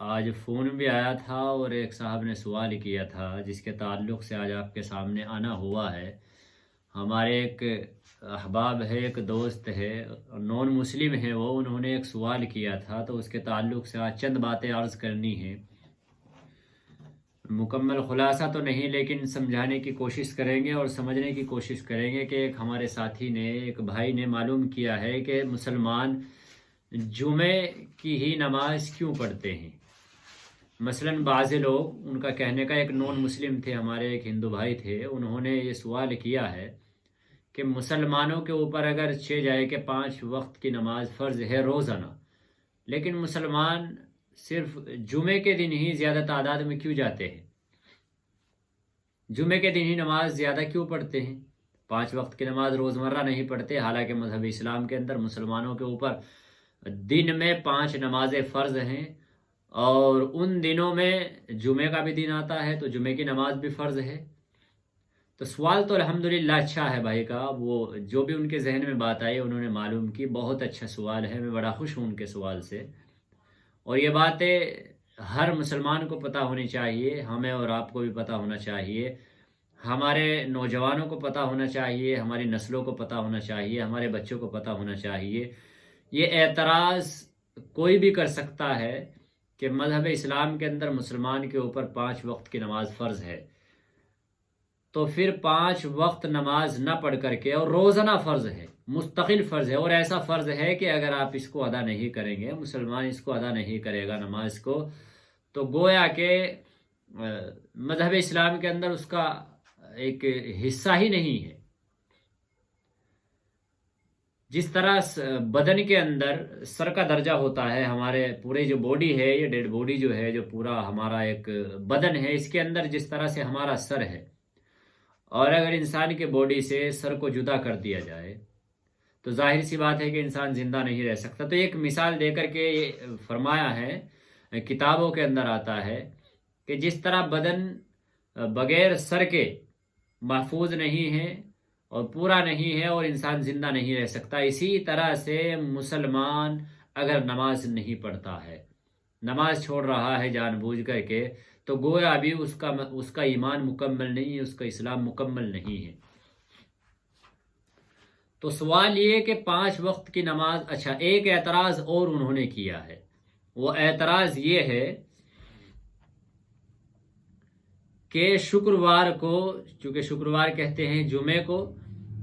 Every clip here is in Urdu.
آج فون بھی آیا تھا اور ایک صاحب نے سوال کیا تھا جس کے تعلق سے آج آپ کے سامنے آنا ہوا ہے۔ ہمارے ایک احباب ہے، ایک دوست ہے، نان مسلم ہے، انہوں نے ایک سوال کیا تھا تو اس کے تعلق سے آج چند باتیں عرض کرنی ہیں۔ مکمل خلاصہ تو نہیں لیکن سمجھانے کی کوشش کریں گے اور سمجھنے کی کوشش کریں گے کہ ایک ہمارے ساتھی نے، ایک بھائی نے معلوم کیا ہے کہ مسلمان جمعے کی ہی نماز کیوں پڑھتے ہیں۔ مثلاً بعض لوگ، ان کا کہنے کا، ایک نان مسلم تھے ہمارے، ایک ہندو بھائی تھے، انہوں نے یہ سوال کیا ہے کہ مسلمانوں کے اوپر اگر جائے کہ 5 وقت کی نماز فرض ہے روزانہ، لیکن مسلمان صرف جمعے کے دن ہی زیادہ تعداد میں کیوں جاتے ہیں؟ جمعے کے دن ہی نماز زیادہ کیوں پڑھتے ہیں؟ 5 وقت کی نماز روزمرہ نہیں پڑھتے، حالانکہ مذہب اسلام کے اندر مسلمانوں کے اوپر دن میں 5 نمازیں فرض ہیں، اور ان دنوں میں جمعے کا بھی دن آتا ہے تو جمعے کی نماز بھی فرض ہے۔ تو سوال تو الحمدللہ اچھا ہے بھائی کا، وہ جو بھی ان کے ذہن میں بات آئی انہوں نے معلوم کی، بہت اچھا سوال ہے، میں بڑا خوش ہوں ان کے سوال سے۔ اور یہ باتیں ہر مسلمان کو پتہ ہونی چاہیے، ہمیں اور آپ کو بھی پتہ ہونا چاہیے، ہمارے نوجوانوں کو پتہ ہونا چاہیے، ہماری نسلوں کو پتہ ہونا چاہیے، ہمارے بچوں کو پتہ ہونا چاہیے۔ یہ اعتراض کوئی بھی کر سکتا ہے کہ مذہب اسلام کے اندر مسلمان کے اوپر 5 وقت کی نماز فرض ہے، تو پھر 5 وقت نماز نہ پڑھ کر کے، اور روزانہ فرض ہے، مستقل فرض ہے، اور ایسا فرض ہے کہ اگر آپ اس کو ادا نہیں کریں گے، مسلمان اس کو ادا نہیں کرے گا نماز کو، تو گویا کہ مذہب اسلام کے اندر اس کا ایک حصہ ہی نہیں ہے۔ جس طرح بدن کے اندر سر کا درجہ ہوتا ہے، ہمارے پورے جو باڈی ہے، یہ ڈیڈ باڈی جو ہے، جو پورا ہمارا ایک بدن ہے، اس کے اندر جس طرح سے ہمارا سر ہے، اور اگر انسان کے باڈی سے سر کو جدا کر دیا جائے تو ظاہر سی بات ہے کہ انسان زندہ نہیں رہ سکتا۔ تو ایک مثال دے کر کے یہ فرمایا ہے، کتابوں کے اندر آتا ہے کہ جس طرح بدن بغیر سر کے محفوظ نہیں ہے اور پورا نہیں ہے اور انسان زندہ نہیں رہ سکتا، اسی طرح سے مسلمان اگر نماز نہیں پڑھتا ہے، نماز چھوڑ رہا ہے جان بوجھ کر کے، تو گویا ابھی اس کا ایمان مکمل نہیں ہے، اس کا اسلام مکمل نہیں ہے۔ تو سوال یہ کہ 5 وقت کی نماز، اچھا ایک اعتراض اور انہوں نے کیا ہے، وہ اعتراض یہ ہے کہ شکروار کو، چونکہ شکروار کہتے ہیں جمعے کو،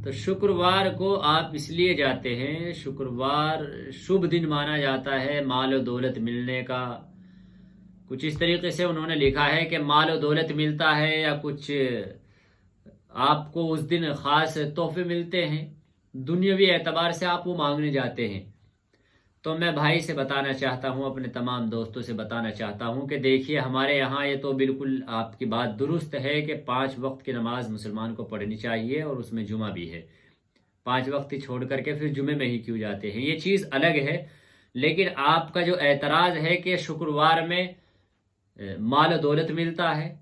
تو شکروار کو آپ اس لیے جاتے ہیں، شکروار شبھ دن مانا جاتا ہے مال و دولت ملنے کا، کچھ اس طریقے سے انہوں نے لکھا ہے کہ مال و دولت ملتا ہے، یا کچھ آپ کو اس دن خاص تحفے ملتے ہیں، دنیاوی اعتبار سے آپ وہ مانگنے جاتے ہیں۔ تو میں بھائی سے بتانا چاہتا ہوں، اپنے تمام دوستوں سے بتانا چاہتا ہوں کہ دیکھیے، ہمارے یہاں یہ تو بالکل آپ کی بات درست ہے کہ 5 وقت کی نماز مسلمان کو پڑھنی چاہیے، اور اس میں جمعہ بھی ہے۔ 5 وقت ہی چھوڑ کر کے پھر جمعے میں ہی کیوں جاتے ہیں، یہ چیز الگ ہے۔ لیکن آپ کا جو اعتراض ہے کہ شکروار میں مال و دولت ملتا ہے،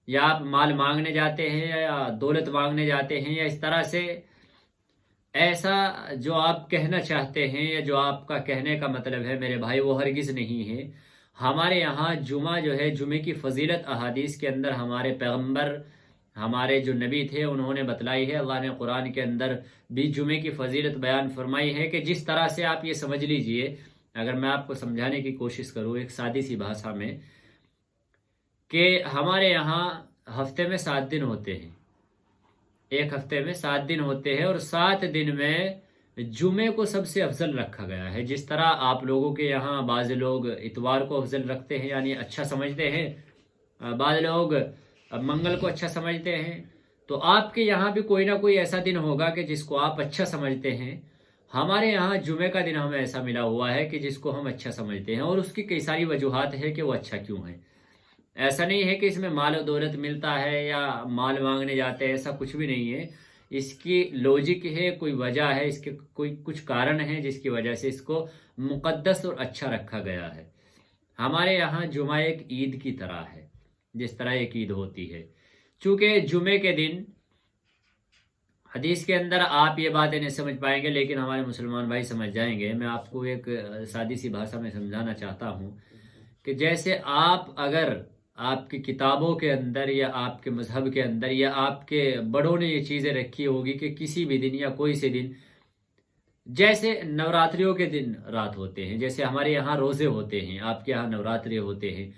یا آپ مال مانگنے جاتے ہیں یا دولت مانگنے جاتے ہیں، یا اس طرح سے ایسا جو آپ کہنا چاہتے ہیں، یا جو آپ کا کہنے کا مطلب ہے میرے بھائی، وہ ہرگز نہیں ہے۔ ہمارے یہاں جمعہ جو ہے، جمعے کی فضیلت احادیث کے اندر ہمارے پیغمبر، ہمارے جو نبی تھے، انہوں نے بتلائی ہے، اللہ نے قرآن کے اندر بھی جمعے کی فضیلت بیان فرمائی ہے، کہ جس طرح سے آپ یہ سمجھ لیجئے، اگر میں آپ کو سمجھانے کی کوشش کروں ایک سادی سی بھاشا میں، کہ ہمارے یہاں ہفتے میں 7 دن ہوتے ہیں، ایک ہفتے میں 7 دن ہوتے ہیں، اور 7 دن میں جمعے کو سب سے افضل رکھا گیا ہے۔ جس طرح آپ لوگوں کے یہاں بعض لوگ اتوار کو افضل رکھتے ہیں، یعنی اچھا سمجھتے ہیں، بعض لوگ منگل کو اچھا سمجھتے ہیں، تو آپ کے یہاں بھی کوئی نہ کوئی ایسا دن ہوگا کہ جس کو آپ اچھا سمجھتے ہیں۔ ہمارے یہاں جمعے کا دن ہمیں ایسا ملا ہوا ہے کہ جس کو ہم اچھا سمجھتے ہیں، اور اس کی کئی ساری وجوہات ہے کہ وہ اچھا کیوں ہے۔ ایسا نہیں ہے کہ اس میں مال و دولت ملتا ہے یا مال مانگنے جاتے ہیں، ایسا کچھ بھی نہیں ہے۔ اس کی لوجک ہے، کوئی وجہ ہے، اس کے کوئی کچھ کارن ہیں جس کی وجہ سے اس کو مقدس اور اچھا رکھا گیا ہے۔ ہمارے یہاں جمعہ ایک عید کی طرح ہے، جس طرح ایک عید ہوتی ہے، چونکہ جمعے کے دن حدیث کے اندر آپ یہ باتیں نہیں سمجھ پائیں گے، لیکن ہمارے مسلمان بھائی سمجھ جائیں گے۔ میں آپ کو ایک سادی سی بھاشا میں سمجھانا چاہتا ہوں کہ جیسے آپ اگر آپ کی کتابوں کے اندر یا آپ کے مذہب کے اندر یا آپ کے بڑوں نے یہ چیزیں رکھی ہوگی کہ کسی بھی دن یا کوئی سے دن، جیسے نوراتریوں کے دن رات ہوتے ہیں، جیسے ہمارے یہاں روزے ہوتے ہیں، آپ کے یہاں نوراتری ہوتے ہیں،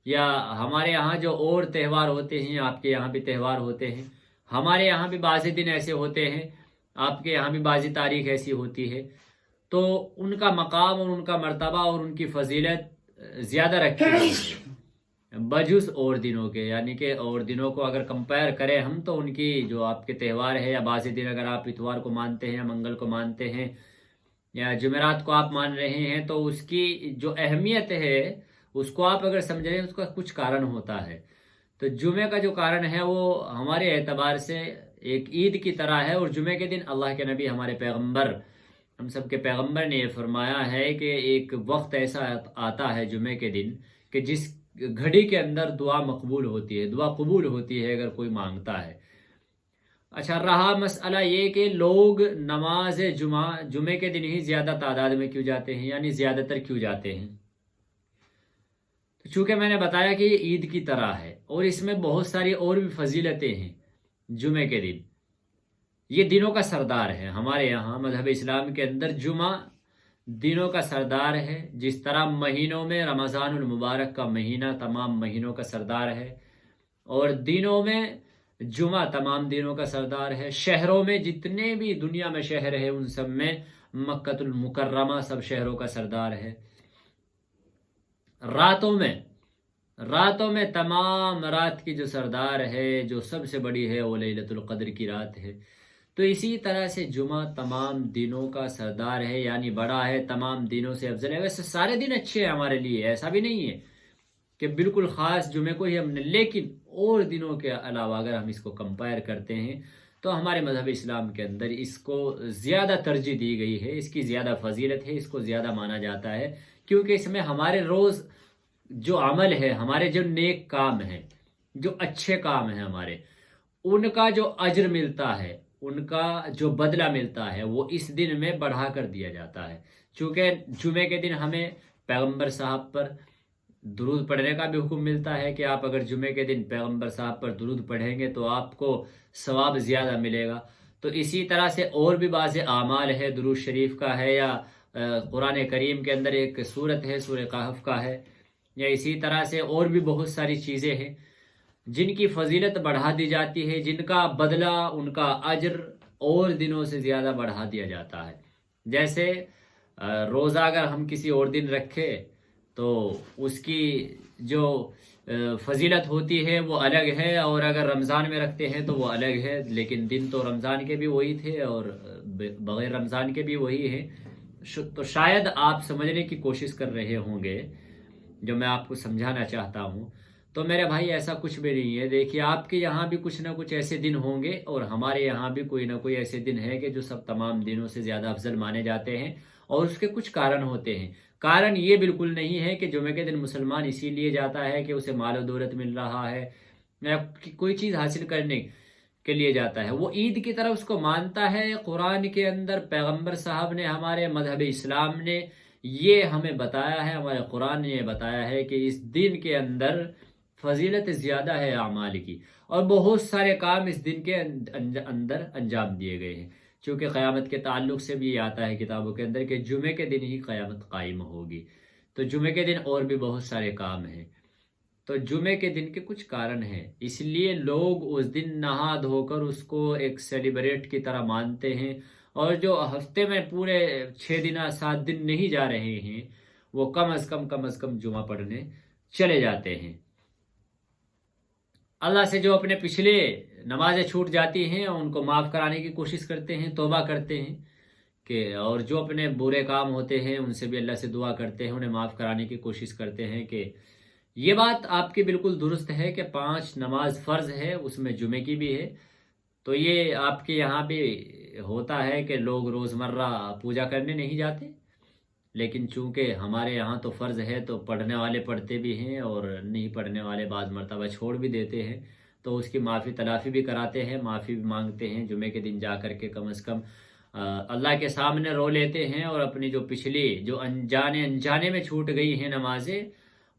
یا ہمارے یہاں جو اور تہوار ہوتے ہیں آپ کے یہاں بھی تہوار ہوتے ہیں، ہمارے یہاں بھی بعض دن ایسے ہوتے ہیں، آپ کے یہاں بھی بعض تاریخ ایسی ہوتی ہے، تو ان کا مقام اور ان کا مرتبہ اور ان کی فضیلت زیادہ رکھی ہوئی ہے بجز اور دنوں کے، یعنی کہ اور دنوں کو اگر کمپیئر کریں ہم تو ان کی جو آپ کے تہوار ہے، یا بعض دن اگر آپ اتوار کو مانتے ہیں یا منگل کو مانتے ہیں یا جمعرات کو آپ مان رہے ہیں، تو اس کی جو اہمیت ہے اس کو آپ اگر سمجھ رہے ہیں اس کا کچھ کارن ہوتا ہے۔ تو جمعے کا جو کارن ہے وہ ہمارے اعتبار سے ایک عید کی طرح ہے، اور جمعے کے دن اللہ کے نبی ہمارے پیغمبر، ہم سب کے پیغمبر نے یہ فرمایا ہے کہ ایک وقت ایسا آتا ہے جمعے کے دن کہ جس گھڑی کے اندر دعا مقبول ہوتی ہے، دعا قبول ہوتی ہے اگر کوئی مانگتا ہے۔ اچھا، رہا مسئلہ یہ کہ لوگ نماز جمعے کے دن ہی زیادہ تعداد میں کیوں جاتے ہیں، یعنی زیادہ تر کیوں جاتے ہیں؟ چونکہ میں نے بتایا کہ یہ عید کی طرح ہے، اور اس میں بہت ساری اور بھی فضیلتیں ہیں۔ جمعے کے دن یہ دنوں کا سردار ہے، ہمارے یہاں مذہب اسلام کے اندر جمعہ دنوں کا سردار ہے، جس طرح مہینوں میں رمضان المبارک کا مہینہ تمام مہینوں کا سردار ہے، اور دنوں میں جمعہ تمام دنوں کا سردار ہے۔ شہروں میں جتنے بھی دنیا میں شہر ہے ان سب میں مکۃ المکرمہ سب شہروں کا سردار ہے۔ راتوں میں تمام رات کی جو سردار ہے، جو سب سے بڑی ہے، وہ لیلۃ القدر کی رات ہے۔ تو اسی طرح سے جمعہ تمام دنوں کا سردار ہے، یعنی بڑا ہے، تمام دنوں سے افضل ہے۔ ویسے سارے دن اچھے ہیں ہمارے لیے، ایسا بھی نہیں ہے کہ بالکل خاص جمعے کو ہی ہم نے، لیکن اور دنوں کے علاوہ اگر ہم اس کو کمپائر کرتے ہیں تو ہمارے مذہب اسلام کے اندر اس کو زیادہ ترجیح دی گئی ہے، اس کی زیادہ فضیلت ہے، اس کو زیادہ مانا جاتا ہے، کیونکہ اس میں ہمارے روز جو عمل ہے، ہمارے جو نیک کام ہیں، جو اچھے کام ہیں ہمارے، ان کا جو اجر ملتا ہے، ان کا جو بدلہ ملتا ہے، وہ اس دن میں بڑھا کر دیا جاتا ہے۔ چونکہ جمعے کے دن ہمیں پیغمبر صاحب پر درود پڑھنے کا بھی حکم ملتا ہے کہ آپ اگر جمعے کے دن پیغمبر صاحب پر درود پڑھیں گے تو آپ کو ثواب زیادہ ملے گا۔ تو اسی طرح سے اور بھی بعض اعمال ہے، درود شریف کا ہے، یا قرآن کریم کے اندر ایک سورت ہے، سورہ کہف کا ہے، یا اسی طرح سے اور بھی بہت ساری چیزیں ہیں جن کی فضیلت بڑھا دی جاتی ہے، جن کا بدلہ، ان کا اجر اور دنوں سے زیادہ بڑھا دیا جاتا ہے۔ جیسے روزہ اگر ہم کسی اور دن رکھے تو اس کی جو فضیلت ہوتی ہے وہ الگ ہے، اور اگر رمضان میں رکھتے ہیں تو وہ الگ ہے، لیکن دن تو رمضان کے بھی وہی تھے اور بغیر رمضان کے بھی وہی ہیں۔ تو شاید آپ سمجھنے کی کوشش کر رہے ہوں گے جو میں آپ کو سمجھانا چاہتا ہوں۔ تو میرے بھائی ایسا کچھ بھی نہیں ہے، دیکھیے آپ کے یہاں بھی کچھ نہ کچھ ایسے دن ہوں گے، اور ہمارے یہاں بھی کوئی نہ کوئی ایسے دن ہے کہ جو سب تمام دنوں سے زیادہ افضل مانے جاتے ہیں، اور اس کے کچھ کارن ہوتے ہیں۔ کارن یہ بالکل نہیں ہے کہ جمعے کے دن مسلمان اسی لیے جاتا ہے کہ اسے مال و دولت مل رہا ہے یا کوئی چیز حاصل کرنے کے لیے جاتا ہے، وہ عید کی طرح اس کو مانتا ہے۔ قرآن کے اندر پیغمبر صاحب نے، ہمارے مذہب اسلام نے یہ ہمیں بتایا ہے، ہمارے قرآن نے یہ بتایا ہے کہ اس دن کے اندر فضیلت زیادہ ہے اعمال کی، اور بہت سارے کام اس دن کے اندر انجام دیے گئے ہیں۔ چونکہ قیامت کے تعلق سے بھی یہ آتا ہے کتابوں کے اندر کہ جمعے کے دن ہی قیامت قائم ہوگی، تو جمعے کے دن اور بھی بہت سارے کام ہیں۔ تو جمعے کے دن کے کچھ کارن ہیں، اس لیے لوگ اس دن نہا دھو کر اس کو ایک سیلیبریٹ کی طرح مانتے ہیں، اور جو ہفتے میں پورے 6 دن 7 دن نہیں جا رہے ہیں وہ کم از کم جمعہ پڑھنے چلے جاتے ہیں۔ اللہ سے جو اپنے پچھلے نمازیں چھوٹ جاتی ہیں ان کو معاف کرانے کی کوشش کرتے ہیں، توبہ کرتے ہیں کہ، اور جو اپنے برے کام ہوتے ہیں ان سے بھی اللہ سے دعا کرتے ہیں، انہیں معاف کرانے کی کوشش کرتے ہیں۔ کہ یہ بات آپ کی بالکل درست ہے کہ 5 نماز فرض ہے، اس میں جمعے کی بھی ہے، تو یہ آپ کے یہاں بھی ہوتا ہے کہ لوگ روزمرہ پوجا کرنے نہیں جاتے، لیکن چونکہ ہمارے یہاں تو فرض ہے تو پڑھنے والے پڑھتے بھی ہیں، اور نہیں پڑھنے والے بعض مرتبہ چھوڑ بھی دیتے ہیں، تو اس کی معافی تلافی بھی کراتے ہیں، معافی بھی مانگتے ہیں جمعے کے دن جا کر کے، کم از کم اللہ کے سامنے رو لیتے ہیں، اور اپنی جو پچھلی جو انجانے میں چھوٹ گئی ہیں نمازیں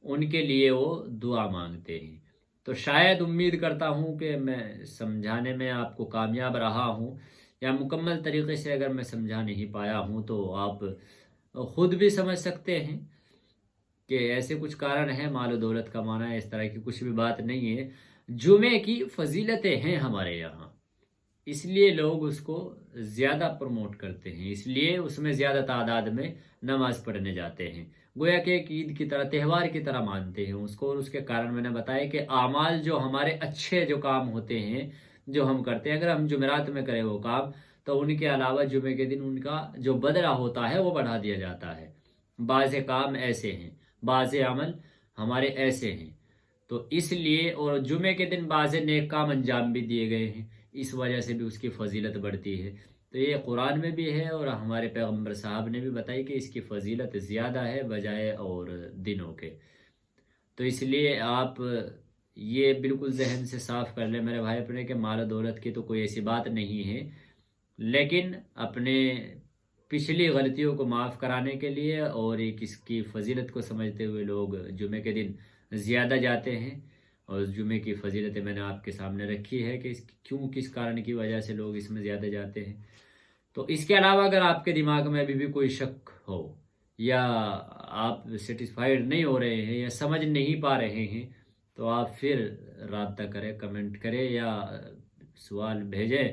ان کے لیے وہ دعا مانگتے ہیں۔ تو شاید امید کرتا ہوں کہ میں سمجھانے میں آپ کو کامیاب رہا ہوں، یا مکمل طریقے سے اگر میں سمجھا نہیں پایا ہوں تو آپ خود بھی سمجھ سکتے ہیں کہ ایسے کچھ کارن ہیں، مال و دولت کمانا ہے، اس طرح کی کچھ بھی بات نہیں ہے۔ جمعے کی فضیلتیں ہیں ہمارے یہاں، اس لیے لوگ اس کو زیادہ پروموٹ کرتے ہیں، اس لیے اس میں زیادہ تعداد میں نماز پڑھنے جاتے ہیں، گویا کہ ایک عید کی طرح، تہوار کی طرح مانتے ہیں اس کو۔ اور اس کے کارن میں نے بتایا کہ اعمال جو ہمارے اچھے جو کام ہوتے ہیں جو ہم کرتے ہیں، اگر ہم جمعرات میں کریں وہ کام، تو ان کے علاوہ جمعے کے دن ان کا جو بدلہ ہوتا ہے وہ بڑھا دیا جاتا ہے۔ بعض کام ایسے ہیں، بعض عمل ہمارے ایسے ہیں، تو اس لیے، اور جمعے کے دن بعض نیک کام انجام بھی دیے گئے ہیں، اس وجہ سے بھی اس کی فضیلت بڑھتی ہے۔ تو یہ قرآن میں بھی ہے، اور ہمارے پیغمبر صاحب نے بھی بتائی کہ اس کی فضیلت زیادہ ہے بجائے اور دنوں کے۔ تو اس لیے آپ یہ بالکل ذہن سے صاف کر لیں میرے بھائی اپنے کہ مال و دولت کی تو کوئی ایسی بات نہیں ہے، لیکن اپنے پچھلی غلطیوں کو معاف کرانے کے لیے اور ایک اس کی فضیلت کو سمجھتے ہوئے لوگ جمعے کے دن زیادہ جاتے ہیں۔ اور جمعے کی فضیلتیں میں نے آپ کے سامنے رکھی ہے کہ کیوں، کس کارن کی وجہ سے لوگ اس میں زیادہ جاتے ہیں۔ تو اس کے علاوہ اگر آپ کے دماغ میں ابھی بھی کوئی شک ہو، یا آپ سیٹسفائیڈ نہیں ہو رہے ہیں، یا سمجھ نہیں پا رہے ہیں، تو آپ پھر رابطہ کریں، کمنٹ کریں یا سوال بھیجیں،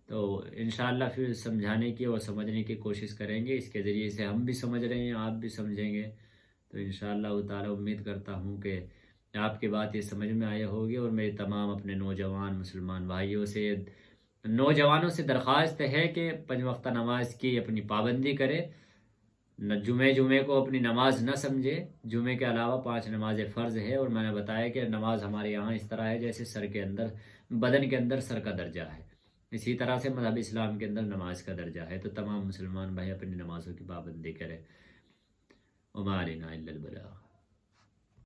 تو انشاءاللہ پھر سمجھانے کی اور سمجھنے کی کوشش کریں گے۔ اس کے ذریعے سے ہم بھی سمجھ رہے ہیں، آپ بھی سمجھیں گے، تو انشاءاللہ تعالی امید کرتا ہوں کہ آپ کی بات یہ سمجھ میں آئی ہوگی۔ اور میرے تمام اپنے نوجوان مسلمان بھائیوں سے، نوجوانوں سے درخواست ہے کہ 5 وقت نماز کی اپنی پابندی کرے، جمعے کو اپنی نماز نہ سمجھے۔ جمعے کے علاوہ 5 نمازیں فرض ہے، اور میں نے بتایا کہ نماز ہمارے یہاں اس طرح ہے جیسے سر کے اندر، بدن کے اندر سر کا درجہ ہے، اسی طرح سے مذہب اسلام کے اندر نماز کا درجہ ہے۔ تو تمام مسلمان بھائی اپنی نمازوں کی پابندی کریں۔ وما علینا الا البلاغ۔